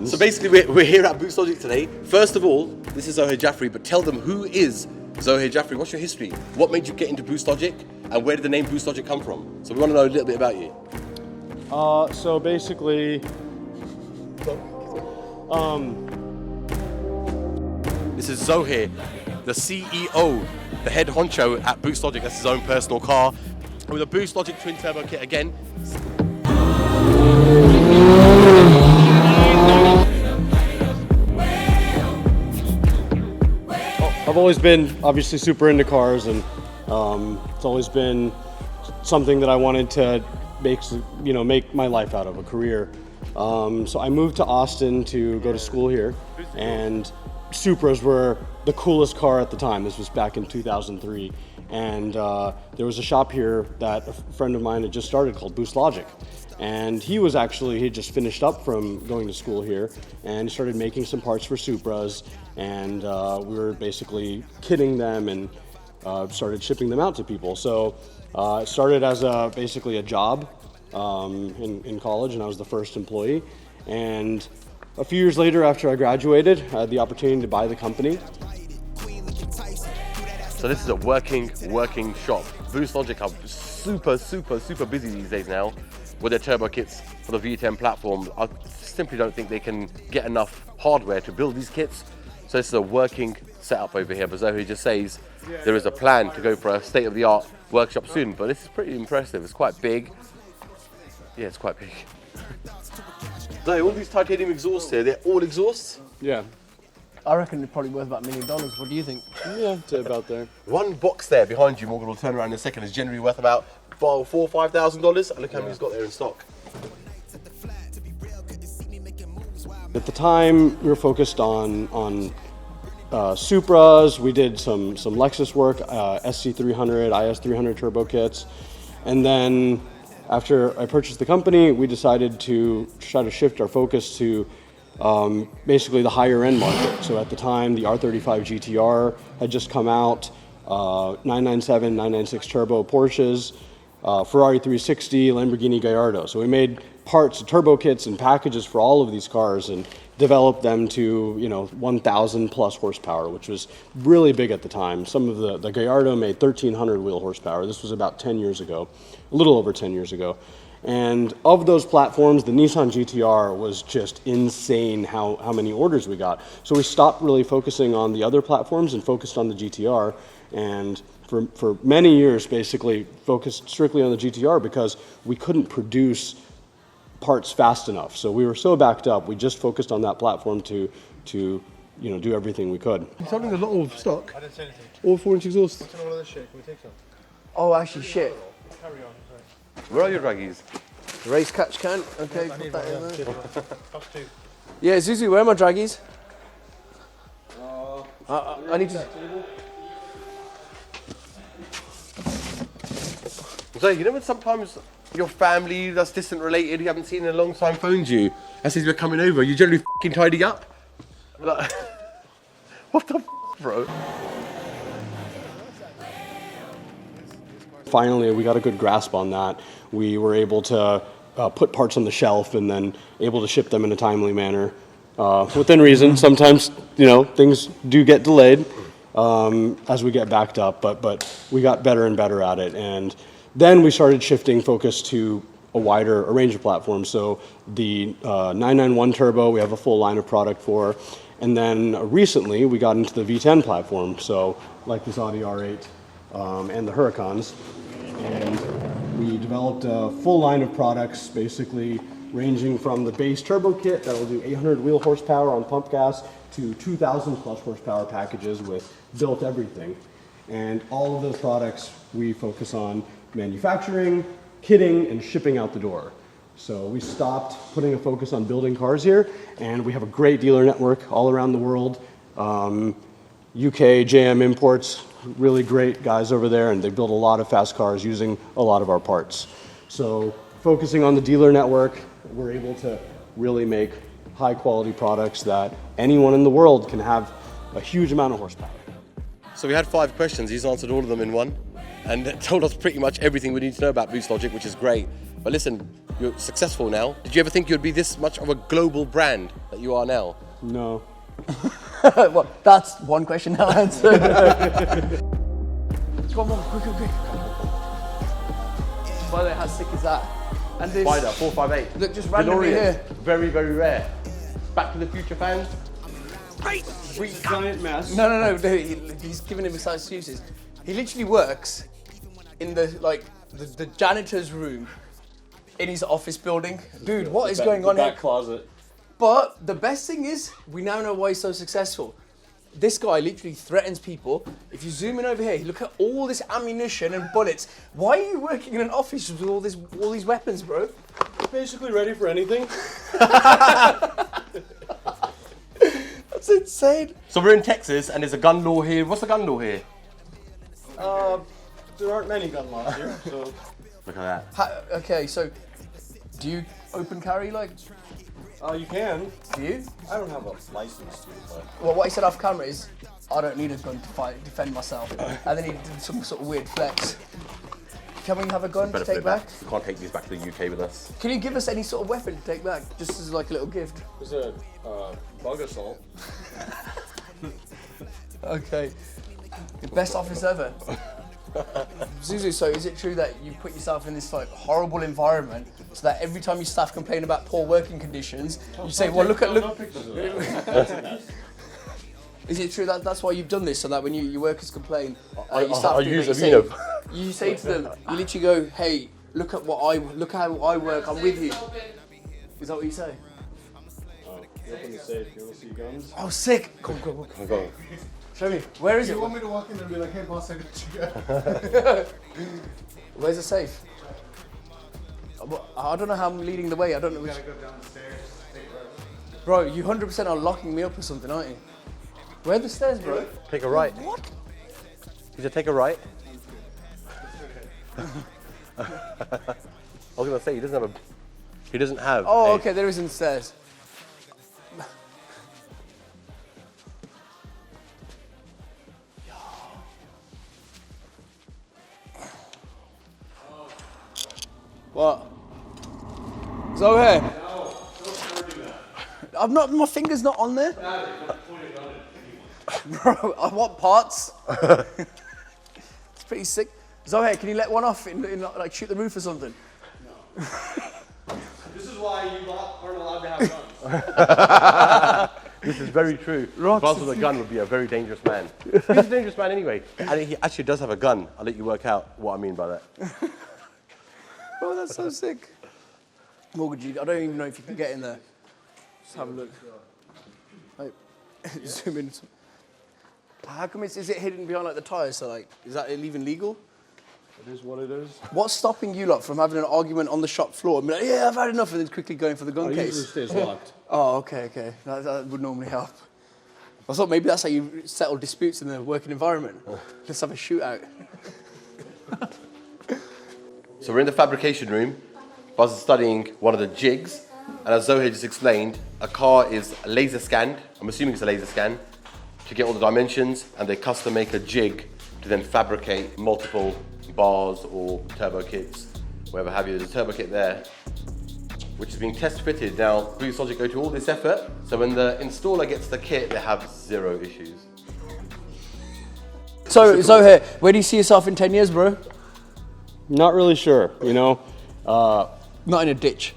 happens. So basically, we're here at Boost Logic today. First of all, this is Zohair Jaffery, but tell them, who is Zohair Jaffery? What's your history? What made you get into Boost Logic? And where did the name Boost Logic come from? So we want to know a little bit about you. So basically, this is Zohair, the CEO, the head honcho at Boost Logic. That's his own personal car. And with a Boost Logic twin turbo kit again. I've always been obviously super into cars, and it's always been something that I wanted to make my life out of, a career. So I moved to Austin to go to school here, and Supras were the coolest car at the time. This was back in 2003, and there was a shop here that a friend of mine had just started called Boost Logic, and he had just finished up from going to school here, and he started making some parts for Supras, and we were basically kitting them and started shipping them out to people. So it started as basically a job in college, and I was the first employee. And a few years later, after I graduated, I had the opportunity to buy the company. So this is a working shop. Boost Logic are super busy these days now with their turbo kits for the V10 platform. I simply don't think they can get enough hardware to build these kits. So this is a working setup over here. But Zohair just says there is a plan to go for a state-of-the-art workshop soon. But this is pretty impressive. It's quite big. Yeah, it's quite big. Zohair, all these titanium exhausts here, they're all exhausts? Yeah. I reckon they're probably worth about $1 million. What do you think? Yeah, to about there. One box there behind you, Morgan will turn around in a second, is generally worth about $4,000 or $5,000. And look how many he's got there in stock. At the time, we were focused on Supras. We did some Lexus work, SC300, IS300 turbo kits. And then after I purchased the company, we decided to try to shift our focus to basically the higher end market. So at the time, the R35 GTR had just come out, 997, 996 turbo Porsches, Ferrari 360, Lamborghini Gallardo. So we made parts, turbo kits and packages for all of these cars and developed them to 1,000 plus horsepower, which was really big at the time. Some of the Gallardo made 1,300 wheel horsepower. This was about 10 years ago, a little over 10 years ago. And of those platforms, the Nissan GTR was just insane how many orders we got. So we stopped really focusing on the other platforms and focused on the GTR. And for many years, basically focused strictly on the GTR because we couldn't produce parts fast enough. So we were so backed up, we just focused on that platform to do everything we could. He's holding a lot of stock. I didn't say anything. All 4-inch exhaust. What's all of this shit? Can we take some? Oh, actually, shit. Carry on, sorry. Where are your draggies? Race catch can. Okay, I put need that one, in there. Cost two. Yeah, Zuzu, where are my draggies? I need to... So you know when sometimes your family that's distant related, you haven't seen in a long time, phones you and says you're coming over, you generally f***ing tidy up? Like, what the f***, bro? Finally, we got a good grasp on that. We were able to put parts on the shelf and then able to ship them in a timely manner. Within reason, sometimes, things do get delayed as we get backed up, but we got better and better at it. And then we started shifting focus to a range of platforms. So the 991 Turbo, we have a full line of product for. And then recently, we got into the V10 platform. So like this Audi R8 and the Huracans. And we developed a full line of products, basically ranging from the base turbo kit that will do 800 wheel horsepower on pump gas to 2,000 plus horsepower packages with built everything. And all of those products we focus on manufacturing, kitting, and shipping out the door. So we stopped putting a focus on building cars here, and we have a great dealer network all around the world. UK, JM Imports, really great guys over there, and they build a lot of fast cars using a lot of our parts. So focusing on the dealer network, we're able to really make high quality products that anyone in the world can have a huge amount of horsepower. So we had 5 questions, he's answered all of them in one and told us pretty much everything we need to know about Boost Logic, which is great. But listen, you're successful now. Did you ever think you'd be this much of a global brand that you are now? No. Well, that's one question now answered. Come on, quick. By the way, how sick is that? And this Spider 458. Look, just randomly DeLorean. here. Very, very rare. Back to the Future fans. Giant mess. No, he's giving him some excuses. He literally works in the janitor's room in his office building. Dude, what is going on here? Back closet. But the best thing is, we now know why he's so successful. This guy literally threatens people. If you zoom in over here, look at all this ammunition and bullets. Why are you working in an office with all these weapons, bro? Basically ready for anything. That's insane. So we're in Texas and there's a gun law here. What's the gun law here? There aren't many gun laws here, so. Look at that. Okay, so do you open carry You can. Do you? I don't have a license to, but. Well, what he said off camera is, I don't need a gun to defend myself. And then he did some sort of weird flex. Can we have a gun to Better put take it back. back? We can't take these back to the UK with us. Can you give us any sort of weapon to take back, just as like a little gift? There's a bug assault. Okay. The best office ever. Zuzu, so is it true that you put yourself in this horrible environment so that every time your staff complain about poor working conditions, you say, well, look. Is it true that that's why you've done this, so that when your workers complain, your staff do that, you say to them, you literally go, hey, look how I work, I'm with you. Is that what you say? Open the safe, you want to see guns? Oh, sick. Come. Go. Show me. Where is it? You want me to walk in and be like, hey boss, I got you guys. Where's the safe? I don't know how I'm leading the way. I don't know which. Gotta go down the stairs, take a breath. Bro, you 100% are locking me up or something, aren't you? Where are the stairs, bro? Take a right. What? You said take a right. I was gonna say he doesn't have. Oh, a- okay, there isn't stairs. What? Zohair. No, don't do that. I'm not. My finger's not on there. Bro, I want parts. It's pretty sick. Zohair, can you let one off in like shoot the roof or something? No. This is why you aren't allowed to have guns. This is very true. Rocks. Buzz with a gun would be a very dangerous man. He's a dangerous man anyway. And he actually does have a gun. I'll let you work out what I mean by that. Oh, that's so sick. Mortgage, I don't even know if you can get in there. Just have a look. Like, zoom in. How come is it hidden behind like the tyres? So like, is that even legal? It is what it is. What's stopping you lot from having an argument on the shop floor and be like, yeah, I've had enough, and then quickly going for the gun case? Usually stays locked. Oh, okay. That would normally help. I thought maybe that's how you settle disputes in the working environment. Let's have a shootout. So we're in the fabrication room. Buzz is studying one of the jigs. And as Zohair just explained, a car is laser scanned. I'm assuming it's a laser scan to get all the dimensions, and they custom make a jig to then fabricate multiple bars or turbo kits, whatever have you. There's a turbo kit there, which is being test fitted. Now, Boost Logic go to all this effort, so when the installer gets the kit, they have zero issues. So, Zohair, where do you see yourself in 10 years, bro? Not really sure, Not in a ditch.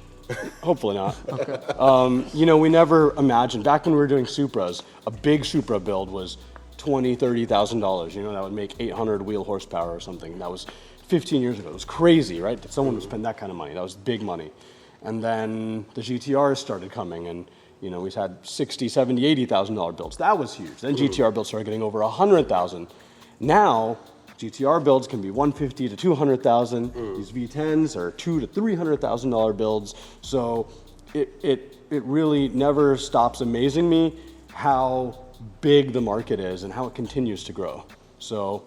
Hopefully not. Okay. We never imagined, back when we were doing Supras, a big Supra build was $20,000, $30,000. That would make 800 wheel horsepower or something. That was 15 years ago. It was crazy, right? That someone would spend that kind of money. That was big money. And then the GTRs started coming, and we had $60,000, $70,000, $80,000 builds. That was huge. Then GTR builds started getting over 100,000. Now, GTR builds can be 150 to 200,000. These V10s are $200,000 to $300,000 builds. So it really never stops amazing me how big the market is and how it continues to grow. So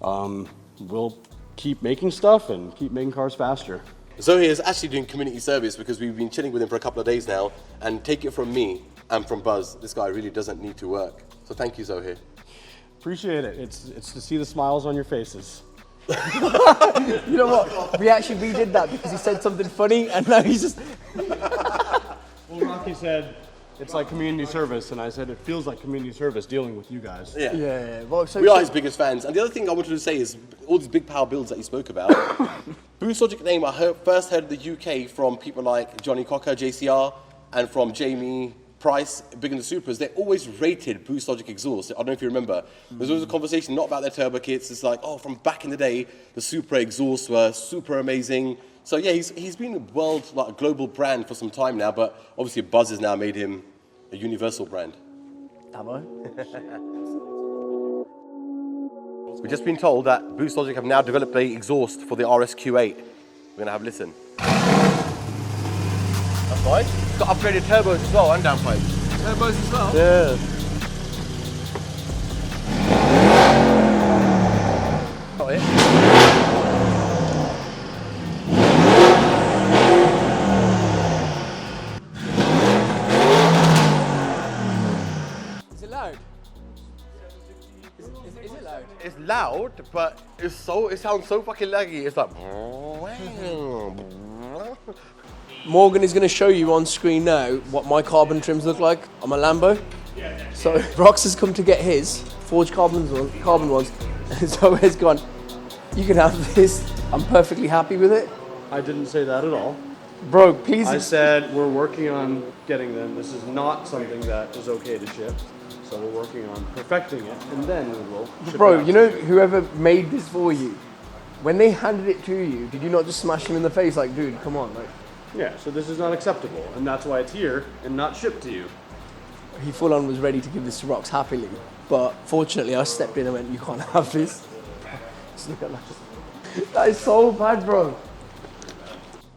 we'll keep making stuff and keep making cars faster. Zohair is actually doing community service because we've been chilling with him for a couple of days now, and take it from me and from Buzz, this guy really doesn't need to work. So thank you, Zohair. Appreciate it. It's to see the smiles on your faces. You know what? We did that because he said something funny, and now he's just. Well, Rocky said it's like community service, and I said it feels like community service dealing with you guys. Yeah. Yeah. Well, so We are his biggest fans. And the other thing I wanted to say is all these big power builds that he spoke about. Boost Logic name first heard in the UK from people like Johnny Cocker, JCR, and from Jamie Price, Big in the Supers. They always rated Boost Logic exhaust. I don't know if you remember. There's always a conversation not about their turbo kits. It's like, oh, from back in the day, the Supra exhausts were super amazing. So yeah, he's been a a global brand for some time now, but obviously Buzz has now made him a universal brand. Am I? We've just been told that Boost Logic have now developed a exhaust for the RSQ8. We're gonna have a listen. That's fine. It's got upgraded turbos as well and downpipes. Turbos as well. Yeah. Got it. Is it loud? Is it loud? It's loud, but it sounds so fucking laggy. It's like. Morgan is going to show you on screen now what my carbon trims look like on my Lambo. So Rox has come to get his forged carbon ones, and so has gone, you can have this. I'm perfectly happy with it. I didn't say that at all. Bro, please. I said we're working on getting them. This is not something that is okay to ship. So we're working on perfecting it, and then we will ship Bro, it out you to know whoever made this for you, when they handed it to you, did you not just smash him in the face like, dude, come on, like? Yeah, so this is not acceptable, and that's why it's here and not shipped to you. He full on was ready to give this to Rox happily, but fortunately I stepped in and went, you can't have this. Just look at that. That is so bad, bro.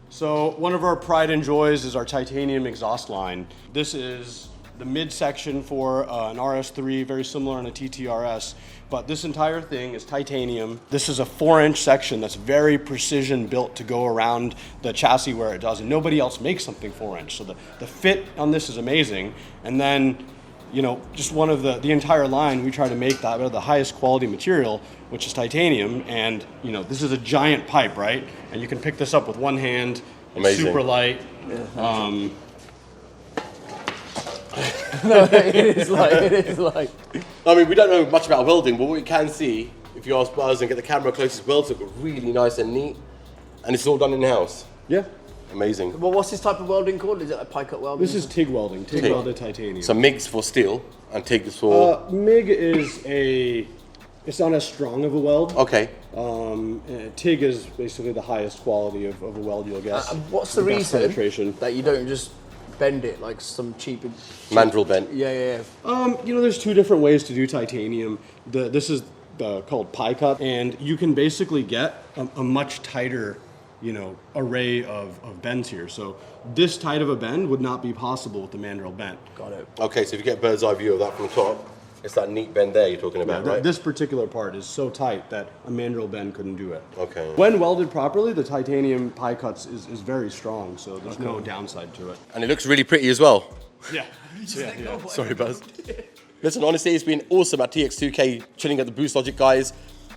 So one of our pride and joys is our titanium exhaust line. This is the midsection for an RS3, very similar on a TTRS, but this entire thing is titanium. This is a 4-inch section that's very precision built to go around the chassis where it does, and nobody else makes something 4-inch. So the fit on this is amazing. And then, you know, just one of the entire line, we try to make that out of the highest quality material, which is titanium. And, you know, this is a giant pipe, right? And you can pick this up with one hand. It's amazing. super light. No, it is like. I mean, we don't know much about welding, but what we can see, if you ask Buzz and get the camera closest, welds look really nice and neat, and it's all done in-house. Yeah. Amazing. Well, what's this type of welding called? Is it like pie cut welding? This is TIG welding, TIG welded titanium. So MIG's for steel, and TIG is for... MIG is it's not as strong of a weld. Okay. TIG is basically the highest quality of a weld you'll get. What's the best reason penetration. that you don't just bend it like some cheap... Mandrel bent. Yeah. You know, there's two different ways to do titanium. This is called pie cut, and you can basically get a much tighter, you know, array of bends here. So this tight of a bend would not be possible with the mandrel bent. Got it. Okay, so if you get a bird's eye view of that from the top, it's that neat bend there you're talking about, right? This particular part is so tight that a mandrel bend couldn't do it. Okay. When welded properly, the titanium pie cuts is very strong, so there's no downside to it. And it looks really pretty as well. Yeah. Sorry, Buzz. Listen, honestly, it's been awesome at TX2K, chilling at the Boost Logic guys.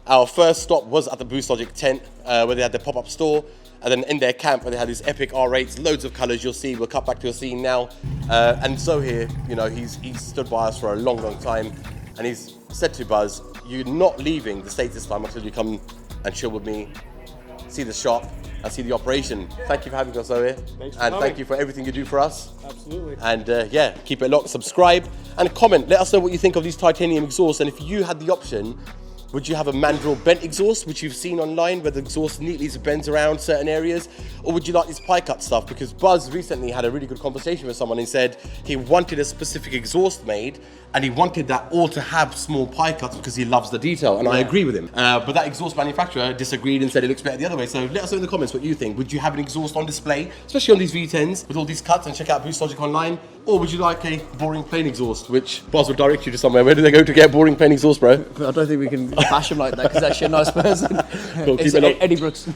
Our first stop was at the Boost Logic tent, where they had their pop-up store, and then in their camp where they had these epic R8s, loads of colours you'll see. We'll cut back to a scene now. And Zohair, you know, he's stood by us for a long, long time, and he's said to Buzz, you're not leaving the States this time until you come and chill with me, see the shop, and see the operation. Thank you for having us, Zohair. Thanks for and coming. thank you for everything you do for us. Absolutely. And yeah, keep it locked, subscribe, and comment. Let us know what you think of these titanium exhausts, and if you had the option, would you have a mandrel bent exhaust, which you've seen online, where the exhaust neatly bends around certain areas? Or would you like this pie cut stuff? Because Buzz recently had a really good conversation with someone and said he wanted a specific exhaust made, and he wanted that all to have small pie cuts because he loves the detail, and I agree with him. But that exhaust manufacturer disagreed and said it looks better the other way. So let us know in the comments what you think. Would you have an exhaust on display, especially on these V10s, with all these cuts? And check out Boost Logic online. Or would you like a boring plain exhaust, which Buzz will direct you to somewhere. Where do they go to get boring plain exhaust, bro? I don't think we can bash him like that because he's actually a nice person. Cool, It's keep it up. Eddie Brooks.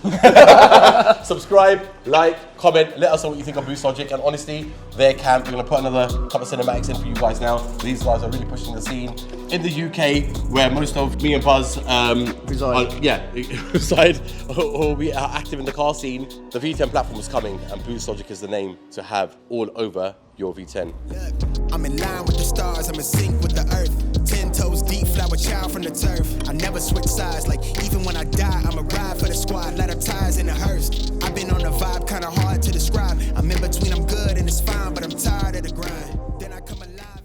Subscribe, like, comment, let us know what you think of Boost Logic. And honestly, their camp, we're going to put another couple of cinematics in for you guys now. These guys are really pushing the scene in the UK, where most of me and Buzz reside or we are active in the car scene. The V10 platform is coming, and Boost Logic is the name to have all over your V10. I'm in line with the stars, I'm in sync with the earth. 10 toes deep, flower child from the turf. I never switch sides, like even when I die, I'ma ride